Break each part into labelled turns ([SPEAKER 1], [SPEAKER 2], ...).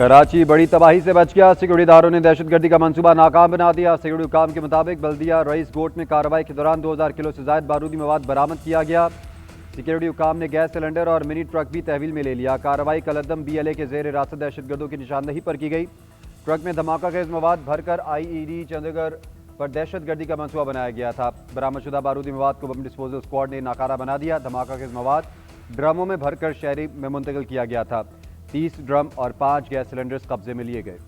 [SPEAKER 1] कराची बड़ी तबाही से बच गया। सिक्योरिटीदारों ने दहशतगर्दी का मंसूबा नाकाम बना दिया। सिक्योरिटी हुकाम के मुताबिक बल्दिया रईस गोट में कार्रवाई के दौरान 2000 किलो से ज्यादा बारूदी मवाद बरामद किया गया। सिक्योरिटी हुकाम ने गैस सिलेंडर और मिनी ट्रक भी तहवील में ले लिया। कार्रवाई कलदम BLA के जेर हिरासत दहशतगर्दों की निशानदही पर की गई। ट्रक में धमाका खेज मवाद भरकर IED चंडीगढ़ पर दहशतगर्दी का मंसूबा बनाया गया था। बरामदशुदा बारूदी मवाद को बम डिस्पोजल स्क्वाड ने नाकारा बना दिया। धमाका खेज मवाद ड्रमों में भरकर शहरी में मुंतकिल किया गया था। 30 ड्रम और 5 गैस सिलेंडर्स कब्जे में लिए गए।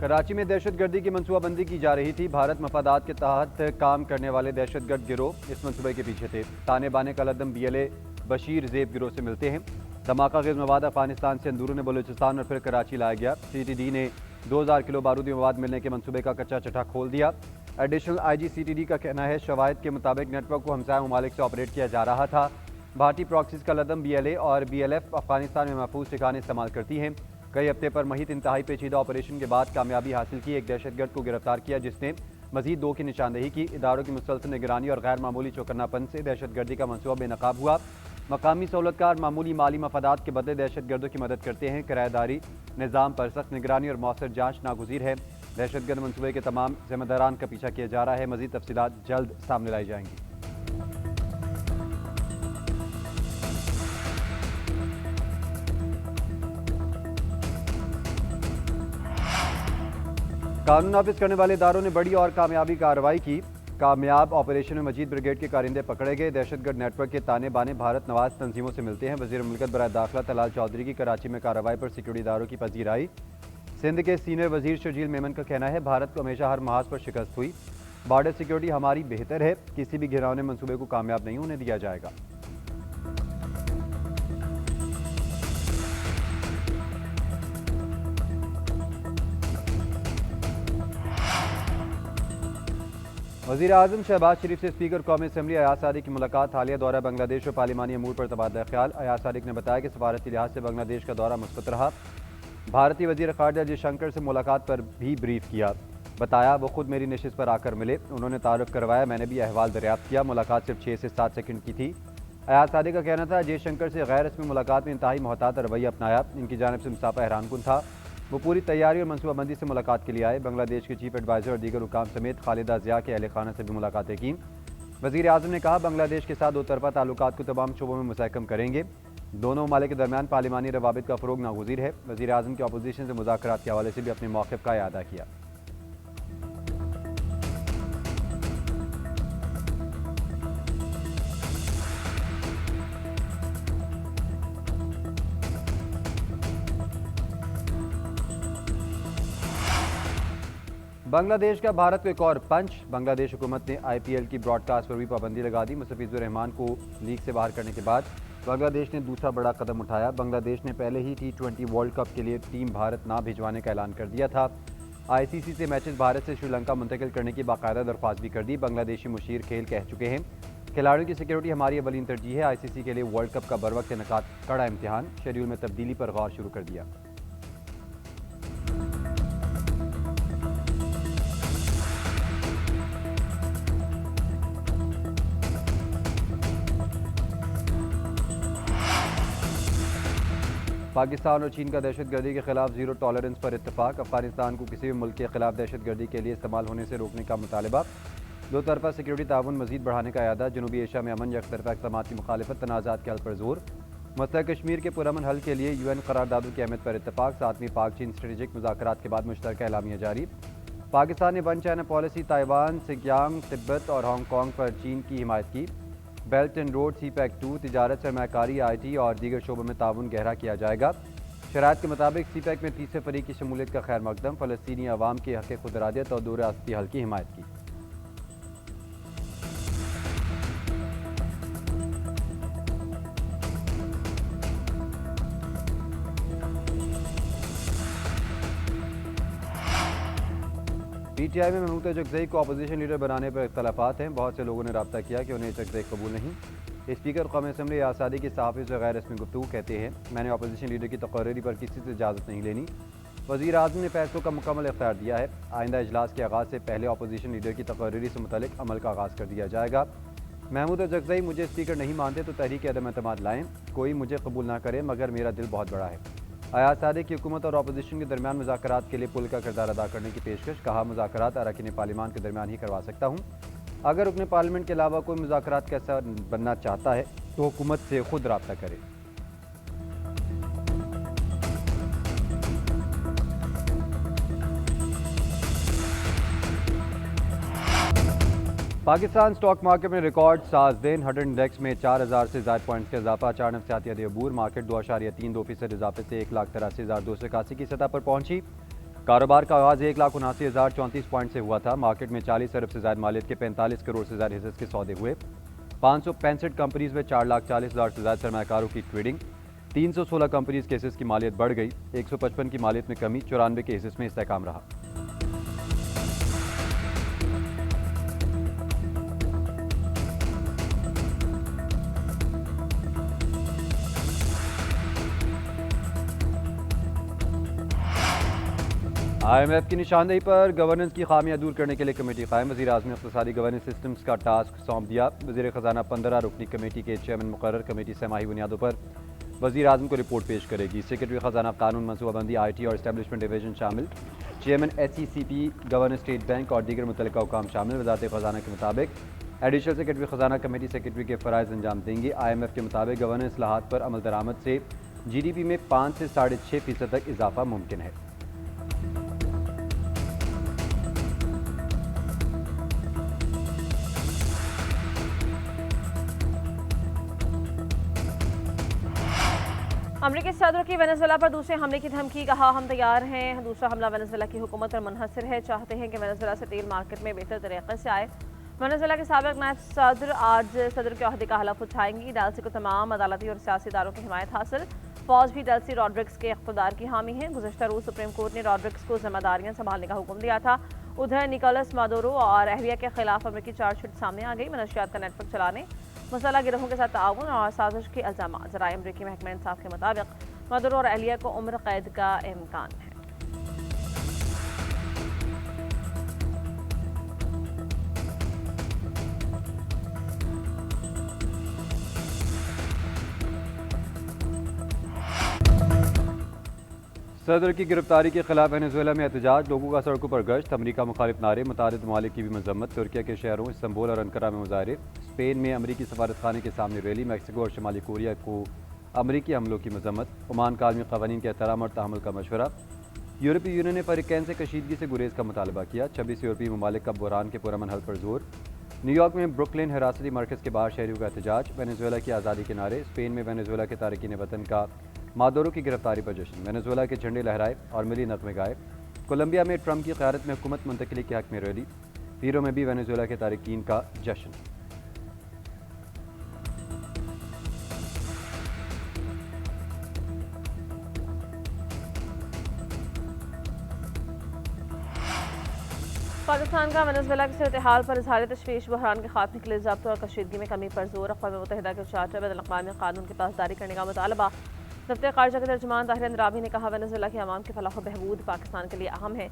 [SPEAKER 1] कराची में दहशतगर्दी की मनसूबाबंदी की जा रही थी। भारत मफादात के तहत काम करने वाले दहशतगर्द गिरोह इस मनसूबे के पीछे थे। ताने बाने कलदम BLA बशीर जेब गिरोह से मिलते हैं। धमाका खेज मवाद अफगानिस्तान से अंदरून बलूचिस्तान और फिर कराची लाया गया। CTD ने 2000 किलो बारूदी मवाद मिलने के मंसूबे का कच्चा चट्टा खोल दिया। एडिशनल IG CTD का कहना है शवाहिद के मुताबिक नेटवर्क को हमसाया ममालिक से ऑपरेट किया जा रहा था। भारतीय प्रॉक्सीज का लदम BLA और BLF अफगानिस्तान में महफूज ठिकाने इस्तेमाल करती हैं। कई हफ्ते पर महित इंतहाई पेचीदा ऑपरेशन के बाद कामयाबी हासिल की। एक दहशतगर्द को गिरफ्तार किया जिसने मजीद 2 की निशानदही की। इदारों की मुसलसल निगरानी और गैर मामूली चौकन्नापन से दहशतगर्दी का मनसूबा बेनकाब हुआ। मकामी सहूलतकार मामूली माली मफादात के बदले दहशतगर्दों की मदद करते हैं। किराएदारी निज़ाम पर सख्त निगरानी और मौसर जांच नागुज़ीर है। दहशतगर्द मनसूबे के तमाम जिम्मेदारान का पीछा किया जा रहा है। मजीद तफसीलात जल्द सामने लाई जाएंगी। कानून नाफिज करने वाले इदारों ने बड़ी और कामयाबी कार्रवाई की। कामयाब ऑपरेशन में मजीद ब्रिगेड के कारिंदे पकड़े गए। दहशतगर्द नेटवर्क के ताने बाने भारत नवाज तंजीमों से मिलते हैं। वजीर मुल्कत बराए दाखिला तलाल चौधरी की कराची में कार्रवाई पर सिक्योरिटी इदारों की पजीराई। सिंध के सीनियर वजीर शर्जील मेमन का कहना है भारत को हमेशा हर महाज पर शिकस्त हुई। बॉर्डर सिक्योरिटी हमारी बेहतर है। किसी भी घिरौने मंसूबे को कामयाब नहीं होने दिया जाएगा। वज़ीर आज़म शहबाज शरीफ से स्पीकर कौमी असम्बली अयाज सादिक की मुलाकात। हालिया दौरा बांग्लादेश और पार्लिमानी अमूर पर तबादला ख्याल। अयाज सादिक ने बताया कि सफारती लिहाज से बांग्लादेश का दौरा मुस्बत रहा। भारतीय वज़ीर ख़ारिजा जयशंकर से मुलाकात पर भी ब्रीफ किया। बताया वो खुद मेरी नशिस्त पर आकर मिले, उन्होंने तारुफ करवाया, मैंने भी अहवाल दरियाफ्त किया। मुलाकात सिर्फ 6 से 7 सेकंड की थी। अयाज सादिक का कहना था जयशंकर से गैर रस्मी मुलाकात में इंतहाई मोहतात रवैया अपनाया। इनकी जानिब से मुसाफा हैरानकुन था। वो पूरी तैयारी और मनसूबाबंदी से मुलाकात के लिए आए। बांग्लादेश के चीफ एडवाइज़र और दीगर हुकाम समेत खालिदा ज़िया के अहल खाना से भी मुलाकातें की। वज़ीर आज़म ने कहा बांग्लादेश के साथ दो तरफ़ा ताल्लुकात को तमाम शोबों में मुस्तहकम करेंगे। दोनों ममालिक के दरमियान पार्लिमानी रवाबित का फ़रोग नागुज़ीर है। वज़ीर आज़म की अपोजिशन से मुज़ाकरात के हवाले से भी अपने मौक़िफ़ का इआदा किया। बांग्लादेश का भारत को एक और पंच। बांग्लादेश हुकूमत ने IPL की ब्रॉडकास्ट पर भी पाबंदी लगा दी। मुस्तफ़िज़ुर रहमान को लीग से बाहर करने के बाद बांग्लादेश ने दूसरा बड़ा कदम उठाया। बांग्लादेश ने पहले ही T20 वर्ल्ड कप के लिए टीम भारत ना भिजवाने का ऐलान कर दिया था। ICC से मैचेस भारत से श्रीलंका मुंतकिल करने की बाकायदा दरख्वास्त भी कर दी। बांग्लादेशी मुशीर खेल कह चुके हैं खिलाड़ियों की सिक्योरिटी हमारी अवलीन तरजीह है। ICC के लिए वर्ल्ड कप का बरवक्त इनेकाद कड़ा इम्तिहान। शेड्यूल में तब्दीली पर गौर शुरू कर दिया। पाकिस्तान और चीन का दहशतगर्दी के खिलाफ ज़ीरो टॉलरेंस पर इत्तफाक। अफगानिस्तान को किसी भी मुल्क के खिलाफ दहशतगर्दी के लिए इस्तेमाल होने से रोकने का मुतालबा। दो तरफा सिक्योरिटी ताउन मजीद बढ़ाने का इरादा। जनूबी एशिया में अमन यकतरफा इक़दामात की मुखालिफत। तनाज़ात के हल पर जोर। मसला कश्मीर के पुरअमन हल के लिए UN करारदादों की अहमियत पर इत्तफाक। 7वीं पाक चीन स्ट्रेटेजिक मुज़ाकरात के बाद मुश्तरका एलामिया जारी। पाकिस्तान ने one China policy Taiwan, Sinkiang, Tibet और हांगकॉन्ग पर चीन की हिमायत की। बेल्ट एंड रोड CPEC 2 तिजारत, सरमायाकारी, IT और दीगर शोबों में ताउन गहरा किया जाएगा। शराइत के मुताबिक CPEC में तीसरे फरीक की शमूलियत का खैर मकदम। फ़लस्तीनी अवाम के हक़ खुद इरादियत और दो रियासती हल की हिमायत की। PTI में महमूद चकज़ई को अपोजिशन लीडर बनाने पर इख्तलाफात हैं। बहुत से लोगों ने रब्ता किया कि उन्हें चकज़ई कबूल नहीं। स्पीकर कौमी असम्बली अयाज सादिक की सहाफ़ी से गैर रस्मी गुफ्तगू कहते हैं मैंने अपोजिशन लीडर की तकर्री पर किसी से इजाज़त नहीं लेनी। वज़ीर आज़म ने फैसलों का मुकम्मल इख्तियार दिया है। आइंदा इजलास के आगाज़ से पहले अपोजिशन लीडर की तकरीरी से मुतल्लिक अमल का आगाज़ कर दिया जाएगा। महमूद जगज़ई मुझे स्पीकर नहीं मानते तो तहरीक अदम एतमाद लाएँ, कोई मुझे कबूल ना करे मगर मेरा दिल बहुत बड़ा है। अयाज सादिक की हुकूमत और अपोजिशन के दरमियान मुज़ाकरात के लिए पुल का किरदार अदा करने की पेशकश। कहा, मुज़ाकरात अरकान पार्लियामान के दरमियान ही करवा सकता हूँ। अगर रुकन पार्लियामेंट के अलावा कोई मुज़ाकरात का हिस्सा बनना चाहता है तो हुकूमत से खुद रब्ता करे। पाकिस्तान स्टॉक मार्केट में रिकॉर्ड साज दिन। हडर इंडेक्स में 4000 से ज़ायद पॉइंट्स का इजाफा। 4 नफ्सियाती अबूर मार्केट 2.32% इजाफे से 1,83,281 की सतह पर पहुंची। कारोबार का आगाज 1,79,034 पॉइंट से हुआ था। मार्केट में 40 अरब से ज़ायद मालियत के 45 करोड़ से ज़ायद हिस्से के सौदे हुए। 565 कंपनीज में 4,40,000 से ज़ायद सरमाकारों की ट्रेडिंग। 316 कंपनीज के हिस्से की मालियत बढ़ गई। 155 की मालियत में कमी। 94 के हिस्से में इस्तेहकाम रहा। IMF की निशानदेही पर गवर्नेंस की खामियां दूर करने के लिए कमेटी कायम। वज़ीर आज़म ने इक़्तिसादी गवर्नेंस सिस्टम्स का टास्क सौंप दिया। वज़ीर ख़जाना 15 रुकनी कमेटी के चेयरमैन मुकर्रर। कमेटी समाही बुनियादों पर वज़ीर आज़म को रिपोर्ट पेश करेगी। सेक्रेटरी ख़जाना कानून, मनसूबाबंदी, IT और इस्टेब्लिशमेंट डिवीजन शामिल। Chairman SECP, governor state bank और दीगर मुतल्लिका हुकाम शामिल। वज़ारत ख़जाना के मुताबिक एडिशनल सेक्रेटरी ख़जाना कमेटी सेक्रेटरी के फ़राइज़ अंजाम देंगे। IMF के मुताबिक गवर्नेंस इस्लाहात पर अमल दरामद से GDP में 5 से 6.5% तक इजाफा मुमकिन है।
[SPEAKER 2] अमरीकी सदर की वेनेजुएला पर दूसरे हमले की धमकी। कहा, हम तैयार हैं। दूसरा हमला वेनेजुएला की हुकूमत पर मुनहसर है। चाहते हैं कि वेनेजुएला से तेल मार्केट में बेहतर तरीके से आए। वेनेजुएला के साबिक नायब सदर आज सदर के अहदे का हलफ उठाएंगी। डेल्सी को तमाम अदालती और सियासी इदारों की हिमायत हासिल। फौज भी डेल्सी रॉड्रिक्स के इख्तियार की हामी है। गुज़श्ता रोज़ सुप्रीम कोर्ट ने रॉड्रिक्स को जिम्मेदारियां संभालने का हुक्म दिया था। उधर निकोलस मादुरो और अहलिया के खिलाफ अमरीकी चार्जशीट सामने आ गई। मनशियात का नेटवर्क चलाने, मसला गिरोहों के साथ ताउन और साजिश के इल्जाम। जराए अमरीकी महकमा इंसाफ के मुताबिक मादुरो और अहलिया को उम्र कैद का इम्कान है।
[SPEAKER 1] सदर की गिरफ्तारी के खिलाफ वेनेजुएला में एहतजाज। लोगों का सड़कों पर गश्त। अमरीका मुखालिफ नारे। मुतादिद ममालिक की भी मजम्मत। तुर्किया के शहरों इस्तंबुल और अंकारा में मुजाहरे। स्पेन में अमरीकी सफारत खाने के सामने रैली। मैक्सिको और शुमाली कोरिया को अमरीकी हमलों की मजम्मत। ओमान का आलमी क़वानीन के एहतराम और तहम्मुल का मशवरा। यूरोपीय यूनियन ने फ़रीक़ैन से कशीदगी से गुरेज का मुतालबा किया। 26 यूरोपीय ममालिक का बहरान के पुरअमन हल पर जोर। न्यूयॉर्क में ब्रुकलिन हिरासती मरकज़ के बाहर शहरियों का एहतजाज। वेनेजुएला की आज़ादी के नारे। स्पेन में वेनेजुएला के तारकीन वतन का मादुरो की गिरफ्तारी पर जश्न। वेनेजुएला के झंडे लहराए और मिली नगमे गाए। कोलंबिया में ट्रंप की क़यादत में हुकूमत मुंतकिली के हक़ में रैली। पीरो में भी वेनेजुएला के तारकीन का जश्न।
[SPEAKER 2] पाकिस्तान का वेनेजुएला की सूरत हाल पर इजहार तशवीश। बहरान के खात्मे के लिए ज़ब्त और कशीदगी में कमी पर जोर। अक़वाम मुत्तहिदा के चार्टर बैनुल-अक़वामी कानून की पासदारी करने का मुतालबा। दफ्तर ख़ारजा के तर्जुमान ताहिर अंद्राबी ने कहा, वेनेजुएला की आवाम की फलाह बहबूद पाकिस्तान के लिए अहम है।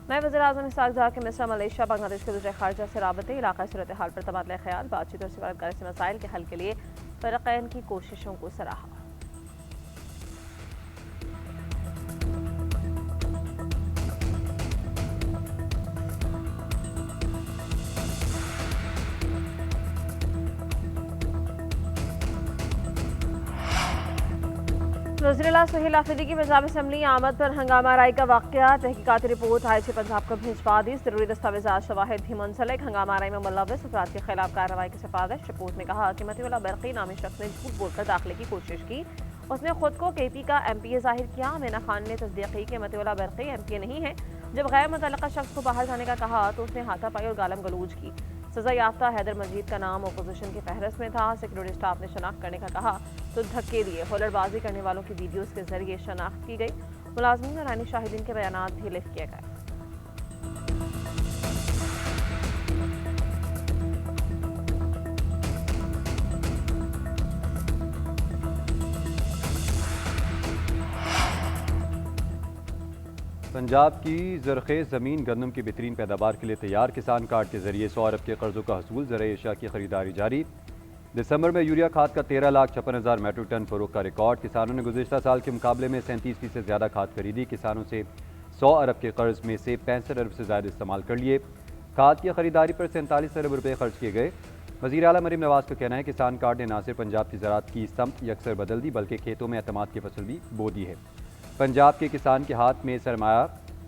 [SPEAKER 2] नए वज़ीर आज़म इसहाक़ ज़ार के मिस्र, मलेशिया, बांग्लादेश के वज़ीर ख़ारजा से राबते, इलाक़ाई सूरत हाल पर तबादला ख़याल, बातचीत और सिफारतकारी से मसाइल के हल के लिए फ़रीक़ैन की कोशिशों को सराहा। वज़ीर सुहेल आफरीदी की पंजाब असम्बली आमद पर हंगामा आराई का वाक़या। तहकीकाती रिपोर्ट IG पंजाब को भिजवा दी। ज़रूरी दस्तावेज़ात शवाहिद भी मुंसलिक। हंगामा आराई में मुलव्वस अफराद के खिलाफ कार्रवाई की सिफारिश। रिपोर्ट में कहा कि मतीउल्लाह बरक़ी नामी शख्स ने झूठ बोलकर दाखिले की कोशिश की। उसने खुद को KP का MPA जाहिर किया। अमीना खान ने तस्दीक की कि मतीउल्लाह बरक़ी MPA नहीं है। जब गैर मुतल्लका शख्स को बाहर जाने का कहा तो उसने हाथापाई और गालम गलूज की। सज़ा याफ्ता हैदर मजीद का नाम अपोजिशन की फहरिस्त में था। सिक्योरिटी स्टाफ ने शनाख्त करने का कहा तो धक्के दिए। हुल्लड़बाजी करने वालों की वीडियोज़ के जरिए शनाख्त की गई। मुलाज़िमीन और आईनी शाहिदीन के बयानात भी लिख किए गए।
[SPEAKER 1] पंजाब की ज़रख़ेज़ ज़मीन गंदम की बेहतरीन पैदावार के लिए तैयार। किसान कार्ड के जरिए 100 अरब के कर्जों का हसूल। ज़राई अशिया की खरीदारी जारी। दिसंबर में यूरिया खाद का 13,56,000 मेट्रिक टन फरोख्त का रिकॉर्ड। किसानों ने गुज़िश्ता साल के मुकाबले में 37% से ज़्यादा खाद खरीदी। किसानों से 100 अरब के कर्ज में से 65 अरब से ज़्यादा इस्तेमाल कर लिए। खाद की खरीदारी पर 47 अरब रुपये खर्च किए गए। वज़ीर आला मरीम नवाज़ का कहना है किसान कार्ड ने न सिर्फ पंजाब की ज़राअत की समत यकसर बदल दी बल्कि खेतों में एतमाद की फसल भी बो दी है। पंजाब के किसान के हाथ में सरमाया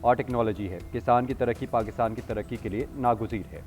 [SPEAKER 1] और टेक्नोलॉजी है। किसान की तरक्की पाकिस्तान की तरक्की के लिए नागुज़ीर है।